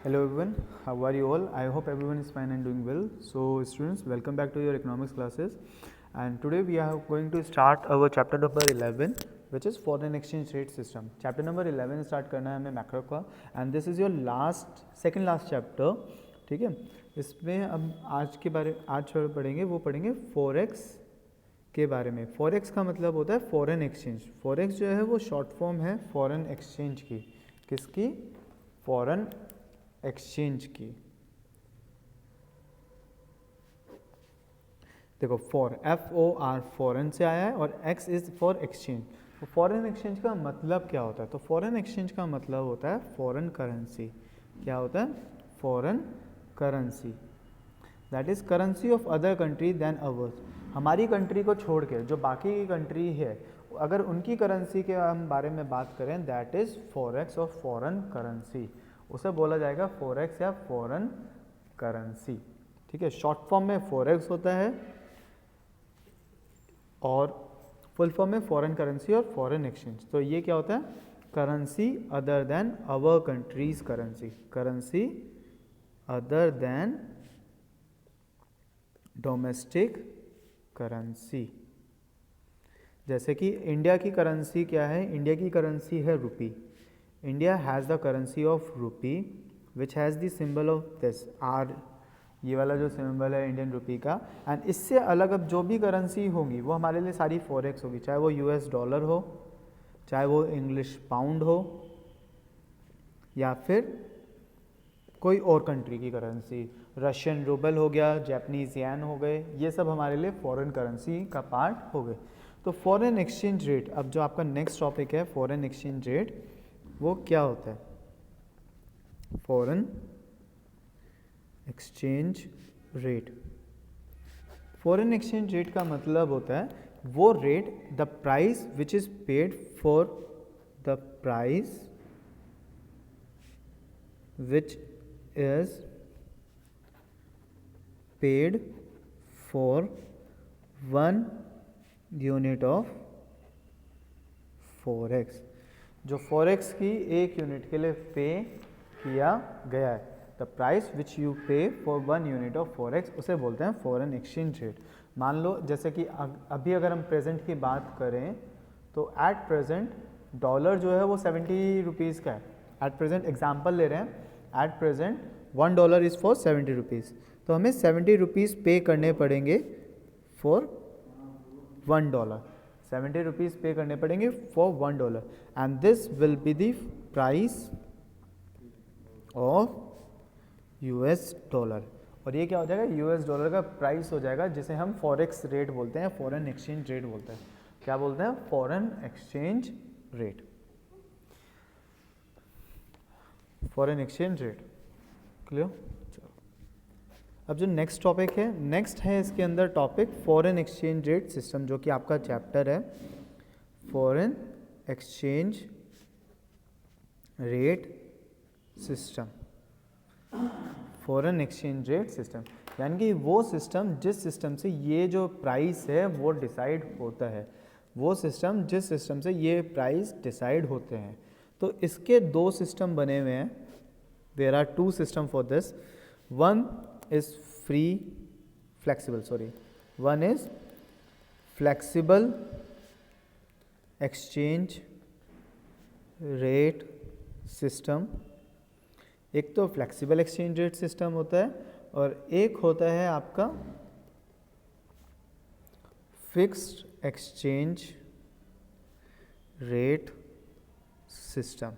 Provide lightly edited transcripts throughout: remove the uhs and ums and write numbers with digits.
Hello everyone, how are you all? I hope everyone is fine and doing well. So students, welcome back to your economics classes, and today we are going to start our chapter number 11, which is foreign exchange rate system. Chapter number 11 start करना है हमें macro का, and this is your second last chapter. ठीक है, इसमें अब आज पढ़ेंगे वो फॉरेक्स के बारे में। फॉरेक्स का मतलब होता है फॉरेन एक्सचेंज। फॉरेक्स जो है वो शॉर्ट फॉर्म है फॉरेन एक्सचेंज की। किसकी? फॉरेन एक्सचेंज की। देखो FOR फॉरेन से आया है और X इज फॉर एक्सचेंज। तो फॉरेन एक्सचेंज का मतलब क्या होता है? तो फॉरेन एक्सचेंज का मतलब होता है फॉरेन करेंसी। क्या होता है? Foreign currency, that is currency of other country than ours. हमारी कंट्री को छोड़ के जो बाकी की कंट्री है, अगर उनकी करेंसी के हम बारे में बात करें, that is forex of foreign currency. उसे बोला जाएगा फॉरेक्स या फॉरेन करेंसी। ठीक है, शॉर्ट फॉर्म में फॉरेक्स होता है और फुल फॉर्म में फॉरेन करेंसी और फॉरेन एक्सचेंज। तो ये क्या होता है? Currency other than our country's currency. Currency other than domestic currency. जैसे कि इंडिया की करेंसी क्या है? इंडिया की करेंसी है rupee. India has the currency of rupee which has the symbol of this R, ये वाला जो सिंबल है इंडियन रुपी का। एंड इससे अलग अब जो भी करेंसी होंगी वो हमारे लिए सारी फॉरेक्स होगी, चाहे वो US डॉलर हो, चाहे वो इंग्लिश पाउंड हो, या फिर कोई और कंट्री की करेंसी। रशियन रूबल हो गया, जापानीज येन हो गए, ये सब हमारे लिए फॉरेन करेंसी का पार्ट हो गए। तो फॉरेन एक्सचेंज रेट, अब जो आपका नेक्स्ट टॉपिक है फॉरेन एक्सचेंज रेट, वो क्या होता है? Foreign exchange rate. Foreign exchange rate का मतलब होता है वो rate, the price which is paid for the price which is paid for 1 unit of forex। जो फॉरेक्स की एक यूनिट के लिए पे किया गया है, द प्राइस विच यू पे फॉर 1 यूनिट ऑफ फॉरेक्स, उसे बोलते हैं फॉरेन एक्सचेंज रेट। मान लो जैसे कि अभी अगर हम प्रेजेंट की बात करें तो एट प्रेजेंट डॉलर जो है वो 70 रुपीज़ का है। एट प्रेजेंट एग्जाम्पल ले रहे हैं, at present $1 is for 70 rupees. तो हमें 70 रुपीज़ पे करने पड़ेंगे फॉर $1। 70 रुपीज़ पे करने पड़ेंगे for $1, and this will be the price of US dollar. और ये क्या हो जाएगा? US डॉलर का प्राइस हो जाएगा, जिसे हम फॉरेक्स रेट बोलते हैं, फॉरेन एक्सचेंज रेट बोलते हैं। क्या बोलते हैं? Foreign exchange rate, foreign exchange rate. Clear? चलो, अब जो नेक्स्ट टॉपिक है, नेक्स्ट है इसके अंदर topic foreign exchange rate system, जो कि आपका चैप्टर है foreign exchange rate system. Foreign exchange rate system यानी कि वो सिस्टम जिस सिस्टम से ये जो प्राइस है वो डिसाइड होता है, वो सिस्टम जिस सिस्टम से ये प्राइस डिसाइड होते हैं। तो इसके दो सिस्टम बने हुए हैं। There are two system for this. One is one is flexible exchange rate system. एक तो फ्लेक्सिबल एक्सचेंज रेट सिस्टम होता है और एक होता है आपका फिक्स्ड एक्सचेंज रेट सिस्टम।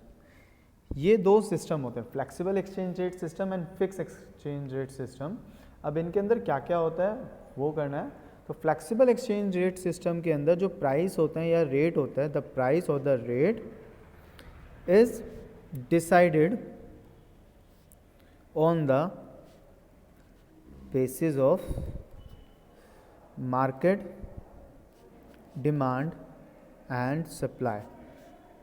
ये दो सिस्टम होते हैं, flexible exchange rate system and fix exchange rate system. अब इनके अंदर क्या क्या होता है वो करना है। तो फ्लेक्सिबल एक्सचेंज रेट सिस्टम के अंदर जो प्राइस होते हैं या रेट होता है, द प्राइस और the rate is decided on the basis of market demand and supply.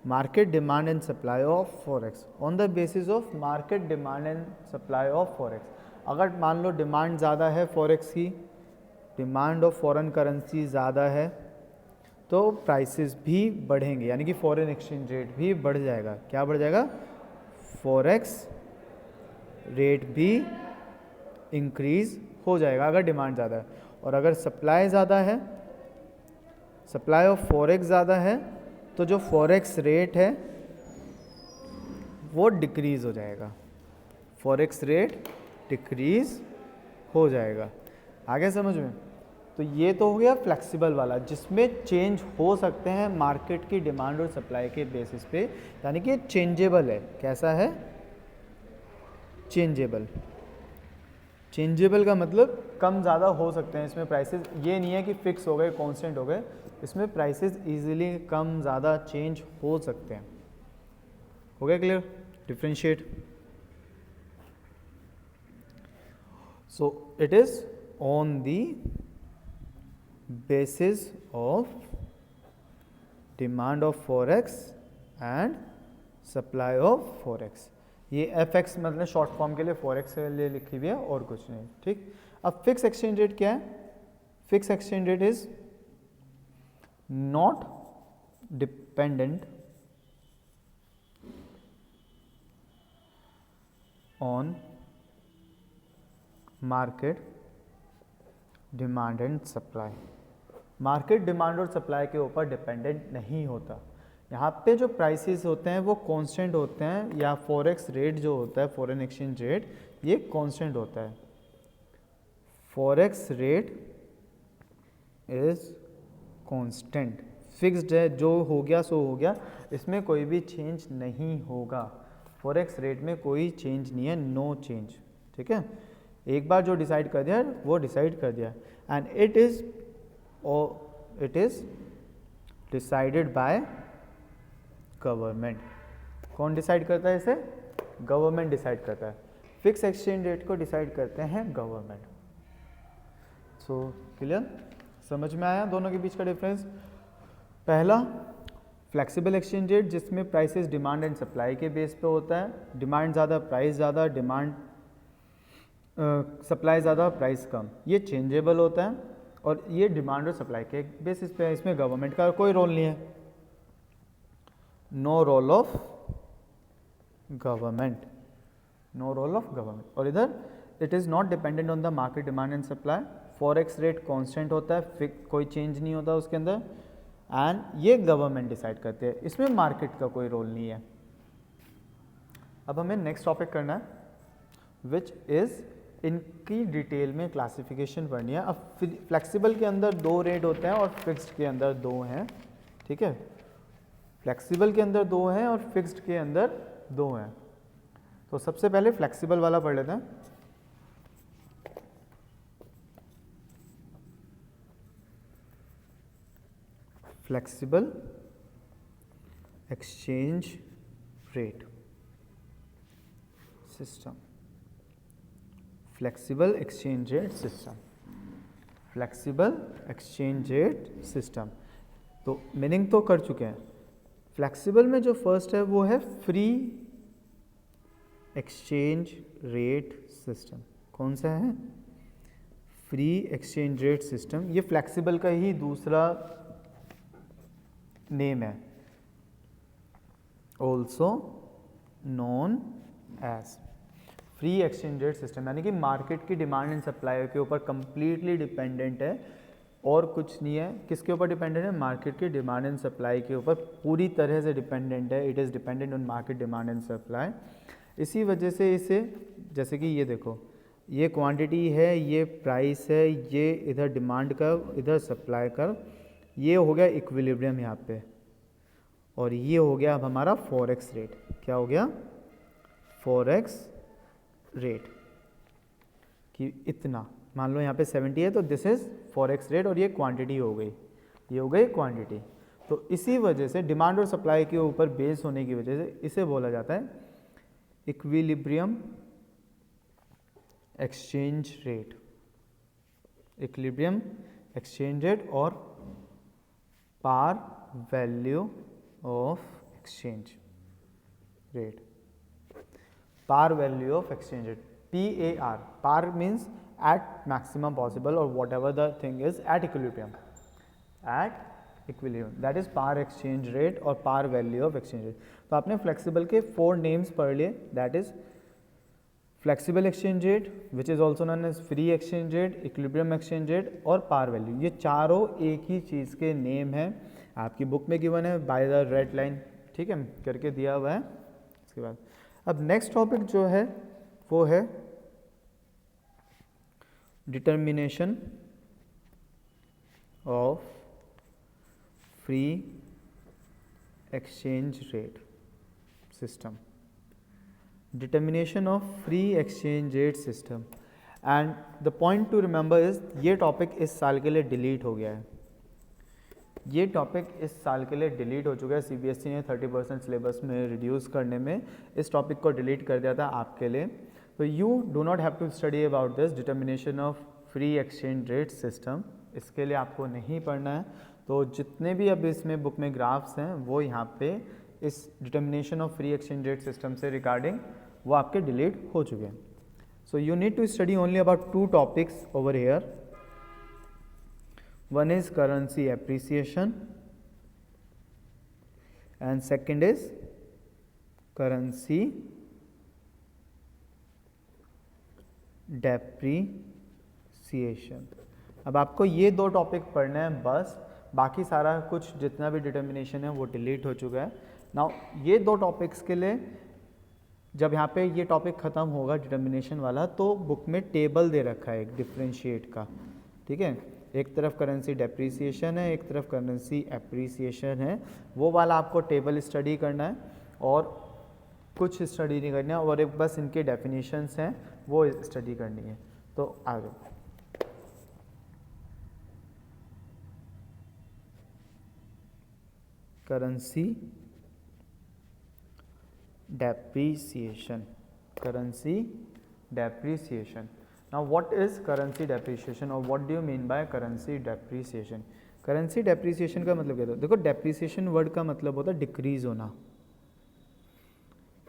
Market demand and supply of forex, on the basis of market demand and supply of forex. अगर मान लो demand ज़्यादा है forex की, demand of foreign currency ज़्यादा है, तो prices भी बढ़ेंगे, यानी कि फॉरेन एक्सचेंज रेट भी बढ़ जाएगा। क्या बढ़ जाएगा? फॉरेक्स रेट भी इंक्रीज हो जाएगा अगर डिमांड ज़्यादा है, और अगर सप्लाई ज़्यादा है, सप्लाई ऑफ फॉरेक्स ज़्यादा है, तो जो फॉरेक्स रेट है वो डिक्रीज़ हो जाएगा, फॉरेक्स रेट डिक्रीज़ हो जाएगा। आगे समझ में? तो ये तो हो गया फ्लेक्सिबल वाला, जिसमें चेंज हो सकते हैं मार्केट की डिमांड और सप्लाई के बेसिस पे, यानी कि चेंजेबल है। कैसा है? चेंजेबल। चेंजेबल का मतलब कम ज़्यादा हो सकते हैं इसमें प्राइसेस, ये नहीं है कि फिक्स हो गए, कांस्टेंट हो गए, इसमें प्राइसेस इजीली कम ज़्यादा चेंज हो सकते हैं। हो गया clear? Differentiate. So it is on the basis of demand of forex and supply of forex। ये fx मतलब शॉर्ट फॉर्म के लिए forex के लिए लिखी हुई है और कुछ नहीं, ठीक। अब फिक्स एक्सचेंज रेट क्या है? Fix exchange rate is not dependent on market demand and supply. Market demand और सप्लाई के ऊपर डिपेंडेंट नहीं होता। यहाँ पे जो प्राइसेस होते हैं वो कांस्टेंट होते हैं, या फॉरेक्स रेट जो होता है, फॉरेन एक्सचेंज रेट, ये कांस्टेंट होता है। Forex rate is constant, fixed है, जो हो गया सो हो गया, इसमें कोई भी चेंज नहीं होगा। फॉरेक्स रेट में कोई चेंज नहीं है, नो चेंज, ठीक है। एक बार जो डिसाइड कर दिया वो डिसाइड कर दिया, and it is decided by government. कौन डिसाइड करता है इसे? गवर्नमेंट डिसाइड करता है। फिक्स एक्सचेंज रेट को डिसाइड करते हैं गवर्नमेंट। So clear? समझ में आया दोनों के बीच का डिफरेंस? पहला फ्लेक्सिबल एक्सचेंज रेट, जिसमें प्राइसेस डिमांड एंड सप्लाई के बेस पे होता है। डिमांड ज़्यादा, प्राइस ज़्यादा, डिमांड सप्लाई ज़्यादा, प्राइस कम, ये चेंजेबल होता है, और ये डिमांड और सप्लाई के बेसिस पे है। इसमें गवर्नमेंट का कोई रोल नहीं है, no role of government, no role of government. और इधर it is not dependent on the market demand and supply. Forex rate constant होता है, कोई चेंज नहीं होता उसके अंदर, एंड ये गवर्नमेंट डिसाइड करते हैं, इसमें मार्केट का कोई रोल नहीं है। अब हमें नेक्स्ट टॉपिक करना है, विच इज़, इनकी डिटेल में क्लासिफिकेशन पढ़नी है। अब फ्लेक्सिबल के अंदर 2 रेट होते हैं और फिक्स्ड के अंदर 2 हैं, ठीक है। फ्लेक्सिबल के अंदर 2 हैं और फिक्स्ड के अंदर 2 हैं। तो सबसे पहले फ्लेक्सिबल वाला पढ़ लेते हैं। Flexible exchange rate system, flexible exchange rate system, flexible exchange rate system. तो मीनिंग तो कर चुके हैं। फ्लेक्सिबल में जो फर्स्ट है वो है फ्री एक्सचेंज रेट सिस्टम। कौन सा है? Free exchange rate system. ये फ्लेक्सिबल का ही दूसरा नेम है, also known as free exchange rate system, यानी कि मार्केट की डिमांड एंड सप्लाई के ऊपर कंप्लीटली डिपेंडेंट है, और कुछ नहीं है। किसके ऊपर डिपेंडेंट है? मार्केट की डिमांड एंड सप्लाई के ऊपर पूरी तरह से डिपेंडेंट है। It is dependent on market demand and supply. इसी वजह से इसे, जैसे कि ये देखो, ये क्वांटिटी है, ये प्राइस है, ये इधर डिमांड कर्व, इधर सप्लाई कर्व, ये हो गया इक्विलिब्रियम यहाँ पे, और ये हो गया अब हमारा फॉरेक्स रेट। क्या हो गया? Forex rate. कि इतना, मान लो यहाँ पे 70 है, तो दिस इज फॉरेक्स रेट, और ये क्वांटिटी हो गई, ये हो गई क्वांटिटी। तो इसी वजह से डिमांड और सप्लाई के ऊपर बेस होने की वजह से इसे बोला जाता है equilibrium exchange rate, equilibrium exchange rate, और par value of exchange rate, par value of exchange rate, PAR। Par means at maximum possible, or whatever the thing is at equilibrium, that is par exchange rate or par value of exchange rate। तो आपने flexible के 4 names पढ़ लिए, that is flexible exchange rate which is also known as free exchange rate, equilibrium exchange rate और par value, ये चारों एक ही चीज़ के नेम हैं। आपकी बुक में गिवन है बाय द रेड लाइन, ठीक है, करके दिया हुआ है। इसके बाद अब नेक्स्ट टॉपिक जो है वो है determination of free exchange rate system, determination of free exchange rate system। and the point to remember is ये टॉपिक इस साल के लिए डिलीट हो गया है, ये टॉपिक इस साल के लिए डिलीट हो चुका है। सीबीएसई ने 30% सिलेबस में रिड्यूस करने में इस टॉपिक को डिलीट कर दिया था आपके लिए। तो you do not have to study about this determination of free exchange rate system, इसके लिए आपको नहीं पढ़ना है। तो जितने भी अब इसमें बुक में ग्राफ्स हैं वो यहाँ पे इस determination of free exchange rate system से रिगार्डिंग वो आपके डिलीट हो चुके हैं। So you need to study only about 2 topics over here. One is currency appreciation and second is currency depreciation. अब आपको ये 2 टॉपिक पढ़ने हैं बस, बाकी सारा कुछ जितना भी डिटर्मिनेशन है वो डिलीट हो चुका है। नाउ ये 2 टॉपिक्स के लिए जब यहाँ पे ये टॉपिक ख़त्म होगा डिटर्मिनेशन वाला, तो बुक में टेबल दे रखा है एक डिफरेंशिएट का, ठीक है। एक तरफ करेंसी डेप्रीसिएशन है, एक तरफ करेंसी एप्रीसिएशन है, वो वाला आपको टेबल स्टडी करना है और कुछ स्टडी नहीं करना है, और एक बस इनके डेफिनेशंस हैं वो स्टडी करनी है। तो आगे currency depreciation, currency depreciation। Now what is currency depreciation or what do you mean by currency depreciation? currency depreciation का मतलब क्या होता है? देखो depreciation वर्ड का मतलब होता है डिक्रीज होना,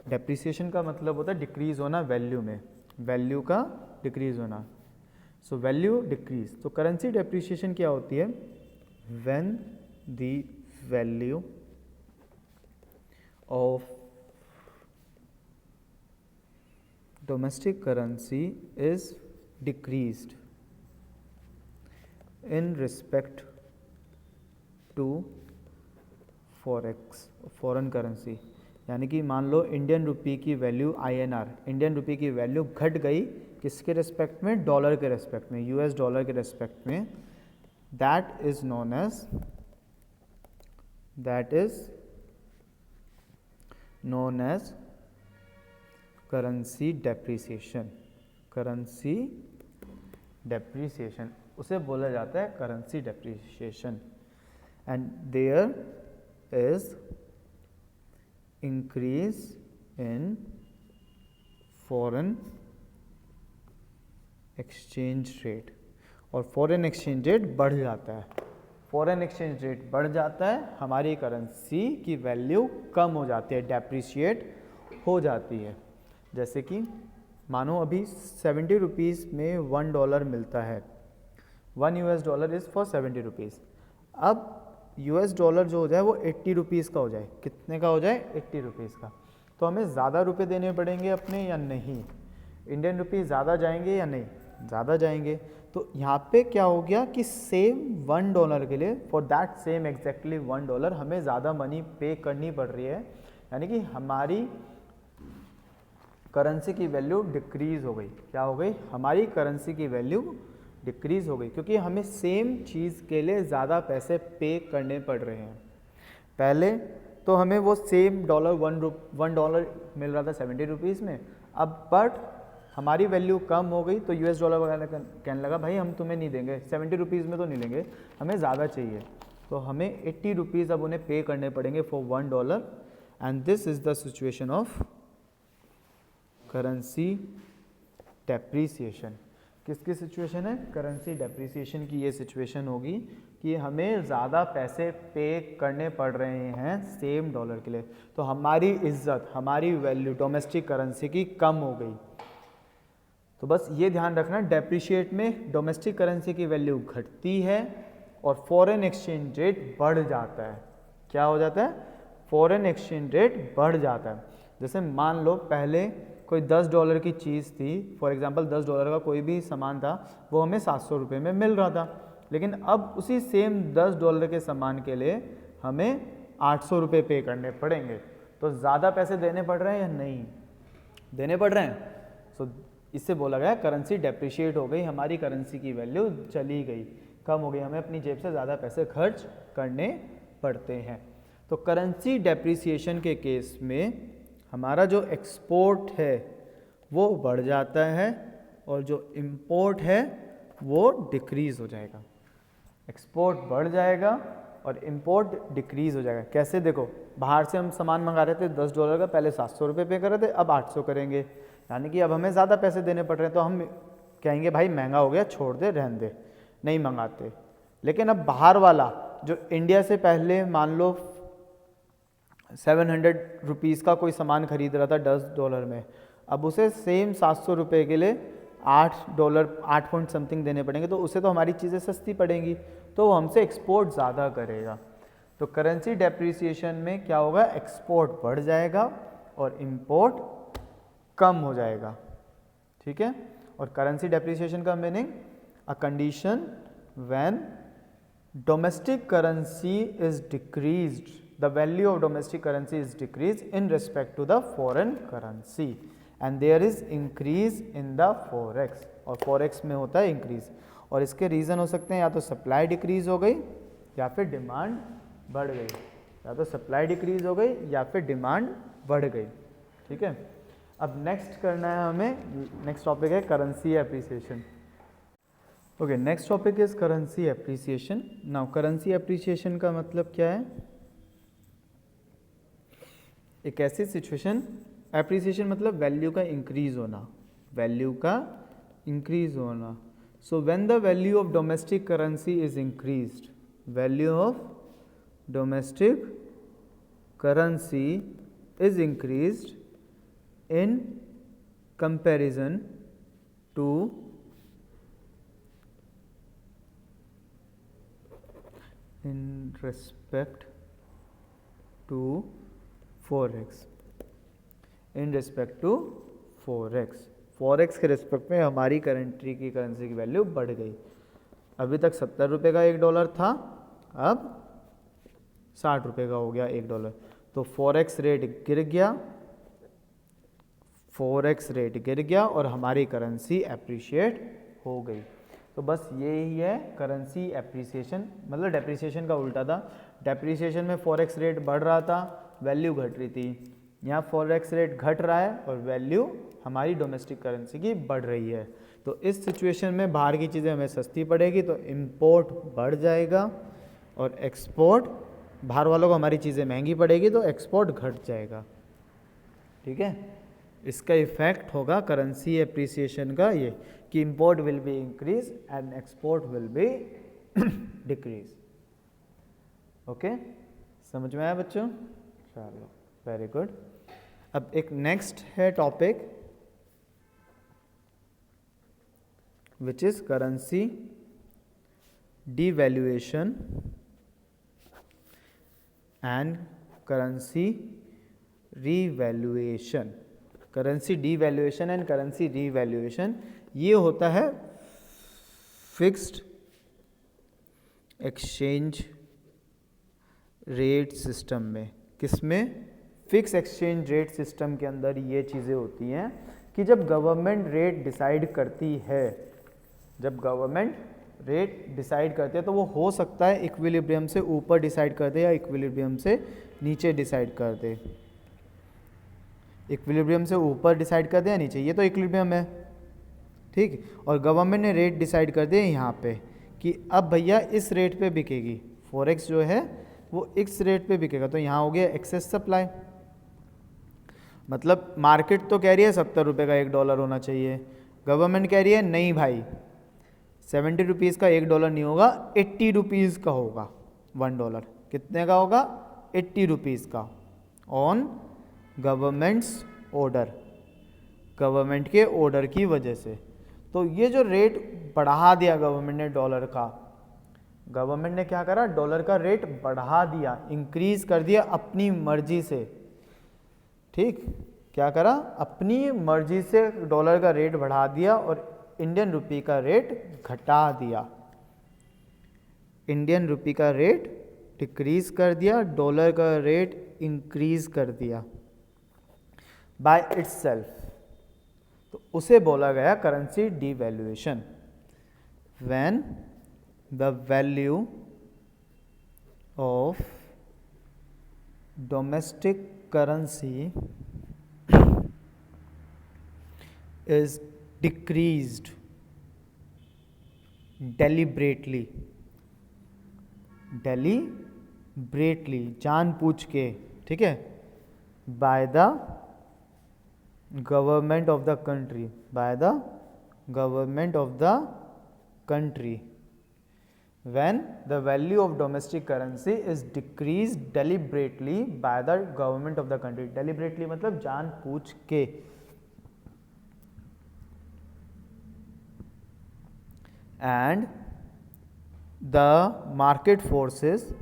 depreciation का मतलब होता है डिक्रीज होना वैल्यू में, वैल्यू का डिक्रीज होना। सो वैल्यू डिक्रीज, तो करेंसी डेप्रिसिएशन क्या होती है? When the value of domestic currency is decreased in respect to forex, foreign currency। यानी कि मान लो इंडियन रुपी की वैल्यू INR, इंडियन रुपी की वैल्यू घट गई किसके रेस्पेक्ट में? डॉलर के रेस्पेक्ट में, US डॉलर के रेस्पेक्ट में। That is known as currency depreciation. Currency depreciation उसे बोला जाता है currency depreciation. And there is increase in foreign exchange rate, और फॉरेन एक्सचेंज रेट बढ़ जाता है। फॉरेन एक्सचेंज रेट बढ़ जाता है, हमारी करेंसी की वैल्यू कम हो जाती है, डेप्रिशिएट हो जाती है। जैसे कि मानो अभी 70 रुपीज़ में $1 मिलता है, $1 इज़ फॉर 70 रुपीज़। अब US डॉलर जो हो जाए वो 80 रुपीज़ का हो जाए, कितने का हो जाए? 80 रुपीज़ का। तो हमें ज़्यादा रुपए देने पड़ेंगे अपने या नहीं? इंडियन रुपीज़ ज़्यादा जाएंगे या नहीं? ज़्यादा जाएंगे। तो यहाँ पे क्या हो गया कि सेम $1 के लिए, फॉर दैट सेम एग्जैक्टली $1 हमें ज़्यादा मनी पे करनी पड़ रही है, यानी कि हमारी करेंसी की वैल्यू डिक्रीज़ हो गई। क्या हो गई? हमारी करेंसी की वैल्यू डिक्रीज़ हो गई, क्योंकि हमें सेम चीज़ के लिए ज़्यादा पैसे पे करने पड़ रहे हैं। पहले तो हमें वो सेम $1 मिल रहा था 70 रुपीज़ में, अब बट हमारी वैल्यू कम हो गई तो US डॉलर वगैरह कहने लगा भाई हम तुम्हें नहीं देंगे, 70 रुपीज़ में तो नहीं लेंगे, हमें ज़्यादा चाहिए। तो हमें 80 रुपीज़ अब उन्हें पे करने पड़ेंगे for $1। And this is the situation of currency depreciation. किसकी सिचुएशन है? करेंसी डेप्रीसिएशन की ये सिचुएशन होगी कि हमें ज़्यादा पैसे पे करने पड़ रहे हैं सेम डॉलर के लिए, तो हमारी इज्जत, हमारी वैल्यू डोमेस्टिक करेंसी की कम हो गई। तो बस ये ध्यान रखना, डेप्रिशिएट में डोमेस्टिक करेंसी की वैल्यू घटती है और फॉरेन एक्सचेंज रेट बढ़ जाता है। क्या हो जाता है? फॉरेन एक्सचेंज रेट बढ़ जाता है। जैसे मान लो पहले कोई $10 की चीज़ थी, फॉर एग्जांपल $10 का कोई भी सामान था, वो हमें 700 रुपये में मिल रहा था, लेकिन अब उसी सेम $10 के सामान के लिए हमें 800 रुपये पे करने पड़ेंगे। तो ज़्यादा पैसे देने पड़ रहे हैं या नहीं देने पड़ रहे हैं? सो इससे बोला गया करेंसी डेप्रिशिएट हो गई, हमारी करेंसी की वैल्यू चली गई, कम हो गई, हमें अपनी जेब से ज़्यादा पैसे खर्च करने पड़ते हैं। तो करेंसी डेप्रिसिएशन के केस में हमारा जो एक्सपोर्ट है वो बढ़ जाता है और जो इंपोर्ट है वो डिक्रीज़ हो जाएगा। एक्सपोर्ट बढ़ जाएगा और इंपोर्ट डिक्रीज़ हो जाएगा। कैसे? देखो, बाहर से हम सामान मंगा रहे थे $10 का, पहले 700 रुपये पे कर रहे थे, अब 800 करेंगे, यानी कि अब हमें ज़्यादा पैसे देने पड़ रहे हैं। तो हम कहेंगे भाई महंगा हो गया, छोड़ दे, रहने दे, नहीं मंगाते। लेकिन अब बाहर वाला जो इंडिया से पहले मान लो 700 रुपीज़ का कोई सामान खरीद रहा था $10 में, अब उसे सेम 700 रुपये के लिए $8 8 पॉइंट समथिंग देने पड़ेंगे, तो उसे तो हमारी चीज़ें सस्ती पड़ेंगी, तो वो हमसे एक्सपोर्ट ज़्यादा करेगा। तो करेंसी डेप्रिसिएशन में क्या होगा? एक्सपोर्ट बढ़ जाएगा और इंपोर्ट कम हो जाएगा। ठीक है? और करेंसी डेप्रिसिएशन का meaning a condition when domestic currency is decreased, the value of domestic currency is decreased in respect to the foreign currency and there is increase in the forex, और forex में होता है increase. और इसके reason हो सकते हैं या तो सप्लाई डिक्रीज हो गई या फिर डिमांड बढ़ गई, या तो सप्लाई डिक्रीज हो गई या फिर डिमांड बढ़ गई। ठीक है? अब नेक्स्ट करना है हमें, नेक्स्ट टॉपिक है currency appreciation. Okay, next topic is currency appreciation. Now currency appreciation का मतलब क्या है? एक ऐसी सिचुएशन, एप्रिसिएशन मतलब वैल्यू का इंक्रीज होना, वैल्यू का इंक्रीज होना। So when the value of domestic currency is increased, value of domestic currency is increased in comparison to in respect to forex, in respect to forex, forex के respect में हमारी country की currency की value बढ़ गई। अभी तक 70 रुपये का $1 था, अब 60 रुपये का हो गया $1, तो फॉरेक्स रेट गिर गया, फॉरेक्स रेट गिर गया और हमारी करेंसी एप्रिशिएट हो गई। तो बस यही है करेंसी एप्रिसिएशन, मतलब डेप्रिसिएशन का उल्टा था। डेप्रिसिएशन में फॉरेक्स रेट बढ़ रहा था, वैल्यू घट रही थी। यहाँ फॉरेक्स रेट घट रहा है और वैल्यू हमारी डोमेस्टिक करेंसी की बढ़ रही है। तो इस सिचुएशन में बाहर की चीज़ें हमें सस्ती पड़ेगी, तो इंपोर्ट बढ़ जाएगा और एक्सपोर्ट, बाहर वालों को हमारी चीज़ें महंगी पड़ेगी तो एक्सपोर्ट घट जाएगा। ठीक है? इसका इफेक्ट होगा करेंसी एप्रिसिएशन का ये कि import will be increase and export will be decrease. Okay, समझ में आया बच्चों? चलो, वेरी गुड। अब एक नेक्स्ट है topic which is currency devaluation and currency revaluation. Currency devaluation and currency revaluation ये होता है फिक्स्ड एक्सचेंज रेट सिस्टम में। किसमें? फिक्स एक्सचेंज रेट सिस्टम के अंदर ये चीज़ें होती हैं कि जब गवर्नमेंट रेट डिसाइड करती है, जब गवर्नमेंट रेट डिसाइड करती है तो वो हो सकता है इक्विलिब्रियम से ऊपर डिसाइड कर दे या इक्विलिब्रियम से नीचे डिसाइड कर दे। इक्विलिब्रियम से ऊपर डिसाइड कर दे या नीचे, ये तो इक्विलिब्रियम है। ठीक, और गवर्नमेंट ने रेट डिसाइड कर दिया यहाँ पे कि अब भैया इस रेट पे बिकेगी, फॉरेक्स जो है वो इस रेट पे बिकेगा, तो यहाँ हो गया एक्सेस सप्लाई। मतलब मार्केट तो कह रही है 70 रुपये का $1 होना चाहिए, गवर्नमेंट कह रही है नहीं भाई 70 रुपीज़ का $1 नहीं होगा, 80 रुपीज़ का होगा $1। कितने का होगा? 80 रुपीज़ का, ऑन गवर्नमेंट्स ऑर्डर, गवर्नमेंट के ऑर्डर की वजह से। तो ये जो रेट बढ़ा दिया गवर्नमेंट ने डॉलर का, गवर्नमेंट ने क्या करा? डॉलर का रेट बढ़ा दिया, इंक्रीज कर दिया अपनी मर्जी से। ठीक, क्या करा, अपनी मर्जी से डॉलर का रेट बढ़ा दिया और इंडियन रुपी का रेट घटा दिया, इंडियन रुपी का रेट डिक्रीज कर दिया, डॉलर का रेट इंक्रीज कर दिया बाय इटसेल्फ, तो उसे बोला गया currency devaluation. When the value of domestic currency is decreased deliberately जानबूझ के, ठीक है, by the government of the country, by the government of the country, when the value of domestic currency is decreased deliberately by the government of the country, deliberately मतलब जानबूझ के, and the market forces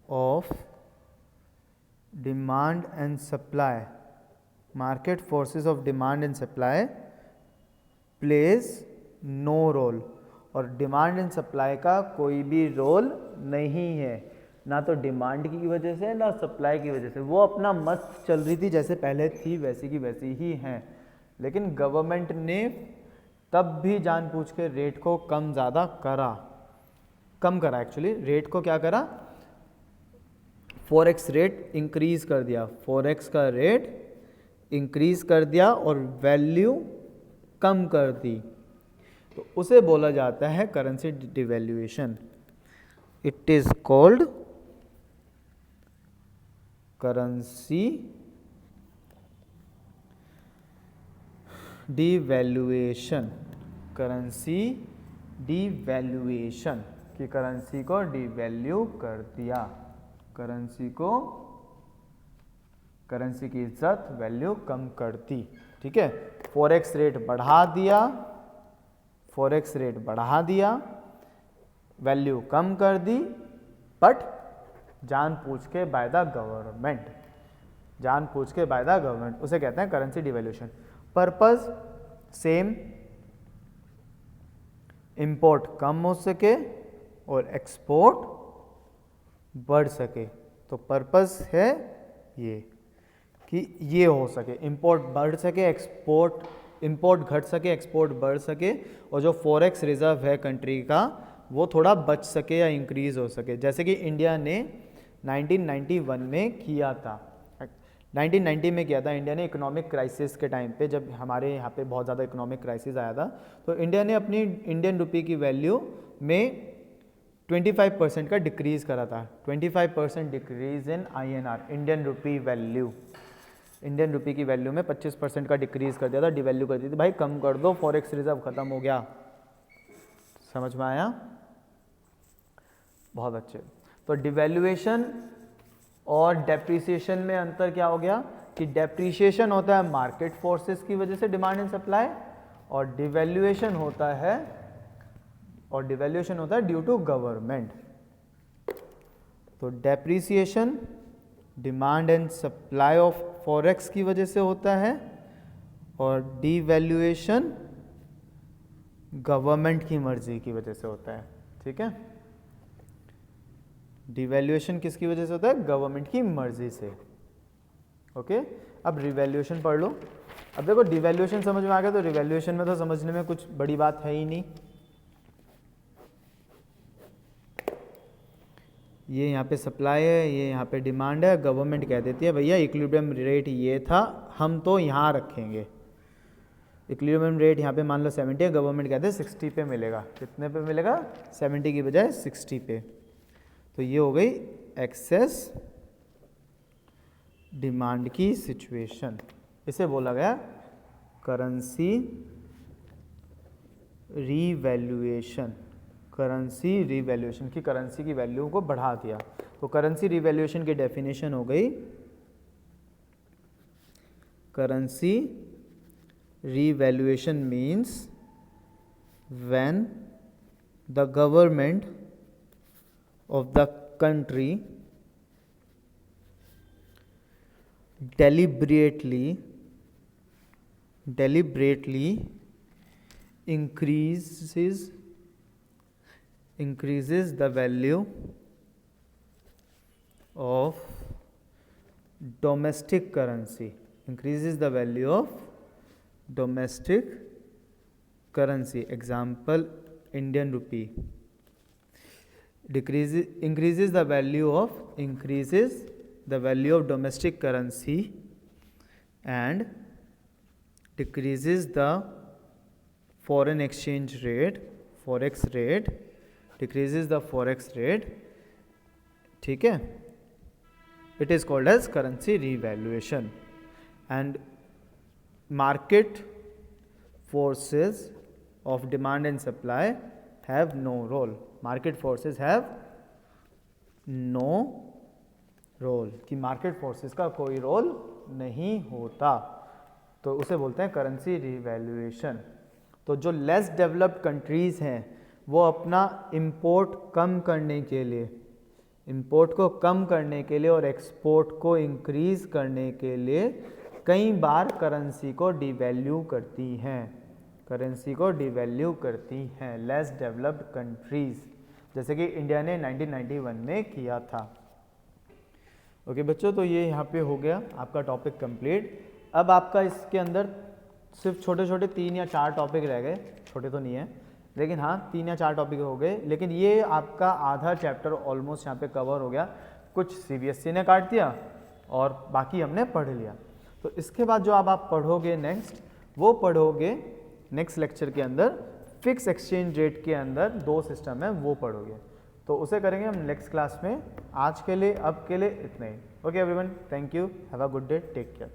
of demand and supply, plays no role, और demand and supply का कोई भी role नहीं है, ना तो डिमांड की वजह से ना सप्लाई की वजह से, वो अपना मस्त चल रही थी जैसे पहले थी वैसी की वैसी ही हैं, लेकिन गवर्नमेंट ने तब भी जानबूझ के रेट को कम करा एक्चुअली, रेट को क्या करा, फॉरेक्स रेट इंक्रीज कर दिया, फॉरेक्स का रेट इंक्रीज कर दिया और वैल्यू कम कर दी, तो उसे बोला जाता है currency devaluation. It is called currency devaluation, currency devaluation कि करेंसी को डिवैल्यू कर दिया, करेंसी की इज्जत वैल्यू कम कर दी, ठीक है, फॉरेक्स रेट बढ़ा दिया, वैल्यू कम कर दी, बट जानबूझ के बाय द गवर्नमेंट, उसे कहते हैं currency devaluation. Purpose same, import कम हो सके और एक्सपोर्ट बढ़ सके, तो पर्पस है ये कि ये हो सके, इंपोर्ट बढ़ सके, इंपोर्ट घट सके, एक्सपोर्ट बढ़ सके, और जो फॉरेक्स रिजर्व है कंट्री का वो थोड़ा बच सके या इंक्रीज हो सके, जैसे कि इंडिया ने 1991 में किया था, 1990 में किया था इंडिया ने, इकोनॉमिक क्राइसिस के टाइम पे, जब हमारे यहाँ पे बहुत ज़्यादा इकोनॉमिक क्राइसिस आया था, तो इंडिया ने अपनी इंडियन रुपी की वैल्यू में 25% का डिक्रीज़ करा था, 25% decrease in INR, Indian rupee की वैल्यू में 25% का डिक्रीज कर दिया था, डिवैल्यू कर दी थी, भाई कम कर दो, फॉरेक्स रिजर्व खत्म हो गया, समझ में आया, बहुत अच्छे। तो डिवैल्यूएशन और डेप्रिसिएशन में अंतर क्या हो गया कि डेप्रिसिएशन होता है मार्केट फोर्सेस की वजह से, डिमांड एंड सप्लाई, और डिवैल्यूएशन होता है ड्यू टू गवर्नमेंट। तो depreciation demand and supply of forex की वजह से होता है, और डिवैल्यूएशन गवर्नमेंट की मर्जी की वजह से होता है, ठीक है, डिवैल्यूएशन किसकी वजह से होता है, गवर्नमेंट की मर्जी से, ओके। अब रिवैल्यूएशन पढ़ लो। अब देखो डिवैल्यूएशन समझ में आ गया, तो रिवैल्यूएशन में तो समझने में कुछ बड़ी बात है ही नहीं, ये यहाँ पे सप्लाई है, ये यहाँ पे डिमांड है, गवर्नमेंट कह देती है भैया इक्विलिब्रियम रेट ये था, हम तो यहाँ रखेंगे, इक्विलिब्रियम रेट यहाँ पे मान लो 70 है, गवर्नमेंट कहते हैं 60 पे मिलेगा, कितने पे मिलेगा, 70 की बजाय 60 पे, तो ये हो गई एक्सेस डिमांड की सिचुएशन, इसे बोला गया करेंसी रीवैल्यूएशन, की करेंसी की वैल्यू को बढ़ा दिया। तो करेंसी रीवैल्यूएशन की डेफिनेशन हो गई, currency revaluation means when the government of the country deliberately increases the value of domestic currency, increases the value of domestic currency, example Indian rupee, increases the value of domestic currency and decreases the foreign exchange rate, forex rate, decreases the forex rate, ठीक है. It is called as currency revaluation. And market forces of demand and supply have no role. Market forces have no role, कि market forces का कोई role नहीं होता, तो उसे बोलते हैं करेंसी रिवैल्यूएशन. तो जो लेस डेवलप्ड कंट्रीज़ हैं वो अपना इंपोर्ट कम करने के लिए, इंपोर्ट को कम करने के लिए और एक्सपोर्ट को इंक्रीज़ करने के लिए कई बार करेंसी को डिवैल्यू करती हैं, करेंसी को डिवैल्यू करती हैं लेस डेवलप्ड कंट्रीज़, जैसे कि इंडिया ने 1991 में किया था. ओके बच्चों, तो ये यहाँ पे हो गया आपका टॉपिक कंप्लीट. अब आपका इसके अंदर सिर्फ छोटे छोटे 3 या 4 टॉपिक रह गए, छोटे तो नहीं है लेकिन हाँ 3 या 4 टॉपिक हो गए, लेकिन ये आपका आधा चैप्टर ऑलमोस्ट यहाँ पे कवर हो गया. कुछ CBSE ने काट दिया और बाकी हमने पढ़ लिया. तो इसके बाद जो आप पढ़ोगे नेक्स्ट, वो पढ़ोगे नेक्स्ट लेक्चर के अंदर फिक्स एक्सचेंज रेट के अंदर 2 सिस्टम है वो पढ़ोगे, तो उसे करेंगे हम नेक्स्ट क्लास में. आज के लिए अब के लिए इतना ही. Okay everyone, thank you, have a good day, take care.